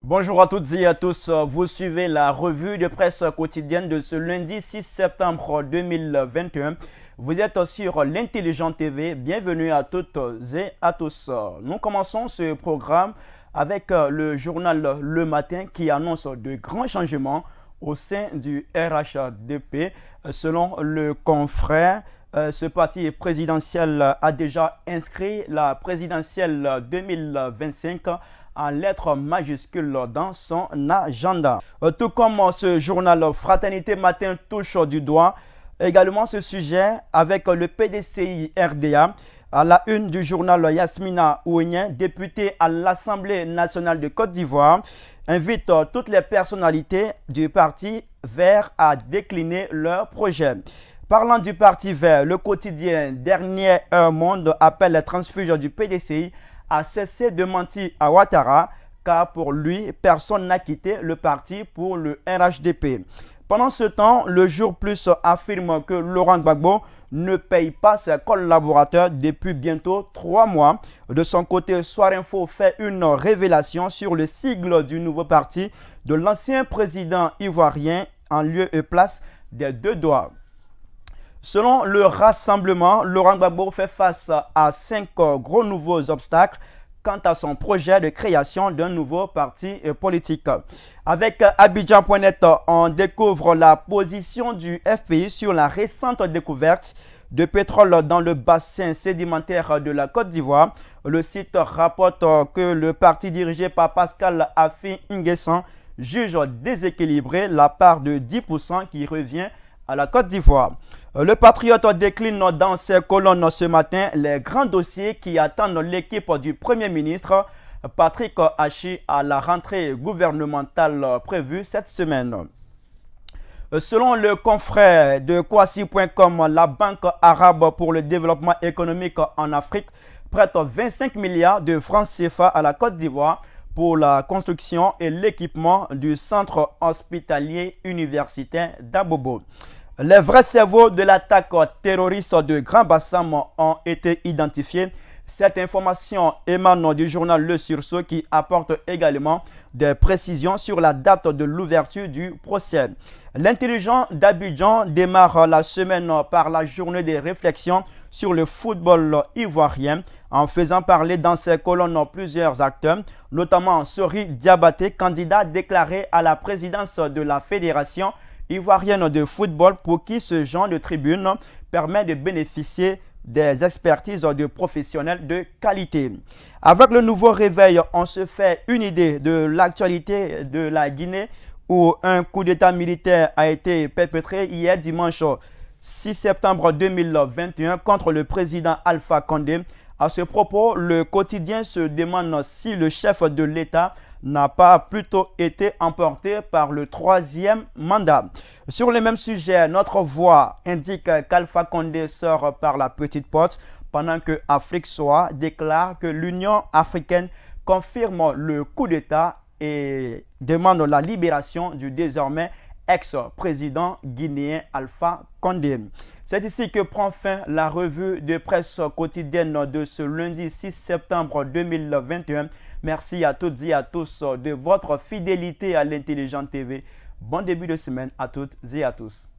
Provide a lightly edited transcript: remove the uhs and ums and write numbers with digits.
Bonjour à toutes et à tous, vous suivez la revue de presse quotidienne de ce lundi 6 septembre 2021. Vous êtes sur l'Intelligent TV, bienvenue à toutes et à tous. Nous commençons ce programme avec le journal Le Matin qui annonce de grands changements au sein du RHDP. Selon le confrère, ce parti présidentiel a déjà inscrit la présidentielle 2025 en lettres majuscules dans son agenda. Tout comme ce journal Fraternité Matin touche du doigt également ce sujet avec le PDCI RDA. À la une du journal, Yasmina Ouenien, députée à l'Assemblée nationale de Côte d'Ivoire, invite toutes les personnalités du parti vert à décliner leurs projets. Parlant du parti vert, le quotidien Dernier Heure Monde appelle les transfuges du PDCI à cesser de mentir à Ouattara, car pour lui, personne n'a quitté le parti pour le RHDP. Pendant ce temps, le Jour Plus affirme que Laurent Gbagbo ne paye pas ses collaborateurs depuis bientôt 3 mois. De son côté, Soir Info fait une révélation sur le sigle du nouveau parti de l'ancien président ivoirien en lieu et place des deux doigts. Selon le rassemblement, Laurent Gbagbo fait face à 5 gros nouveaux obstacles quant à son projet de création d'un nouveau parti politique. Avec Abidjan.net, on découvre la position du FPI sur la récente découverte de pétrole dans le bassin sédimentaire de la Côte d'Ivoire. Le site rapporte que le parti dirigé par Pascal Affi N'Guessan juge déséquilibré la part de 10% qui revient à la Côte d'Ivoire. Le Patriote décline dans ses colonnes ce matin les grands dossiers qui attendent l'équipe du Premier ministre Patrick Hachi à la rentrée gouvernementale prévue cette semaine. Selon le confrère de Kwasi.com, la Banque arabe pour le développement économique en Afrique prête 25 milliards de francs CFA à la Côte d'Ivoire pour la construction et l'équipement du centre hospitalier universitaire d'Abobo. Les vrais cerveaux de l'attaque terroriste de Grand Bassam ont été identifiés. Cette information émane du journal Le Sursaut qui apporte également des précisions sur la date de l'ouverture du procès. L'intelligent d'Abidjan démarre la semaine par la journée de réflexion sur le football ivoirien en faisant parler dans ses colonnes plusieurs acteurs, notamment Sori Diabaté, candidat déclaré à la présidence de la Fédération ivoirienne de football pour qui ce genre de tribune permet de bénéficier des expertises de professionnels de qualité. Avec le nouveau réveil, on se fait une idée de l'actualité de la Guinée où un coup d'état militaire a été perpétré hier dimanche 6 septembre 2021 contre le président Alpha Condé. À ce propos, le quotidien se demande si le chef de l'État n'a pas plutôt été emporté par le 3e mandat. Sur le même sujet, notre voix indique qu'Alpha Condé sort par la petite porte pendant que Afrique Soir déclare que l'Union africaine confirme le coup d'État et demande la libération du désormais ex-président guinéen Alpha Condé. C'est ici que prend fin la revue de presse quotidienne de ce lundi 6 septembre 2021. Merci à toutes et à tous de votre fidélité à l'Intelligent TV. Bon début de semaine à toutes et à tous.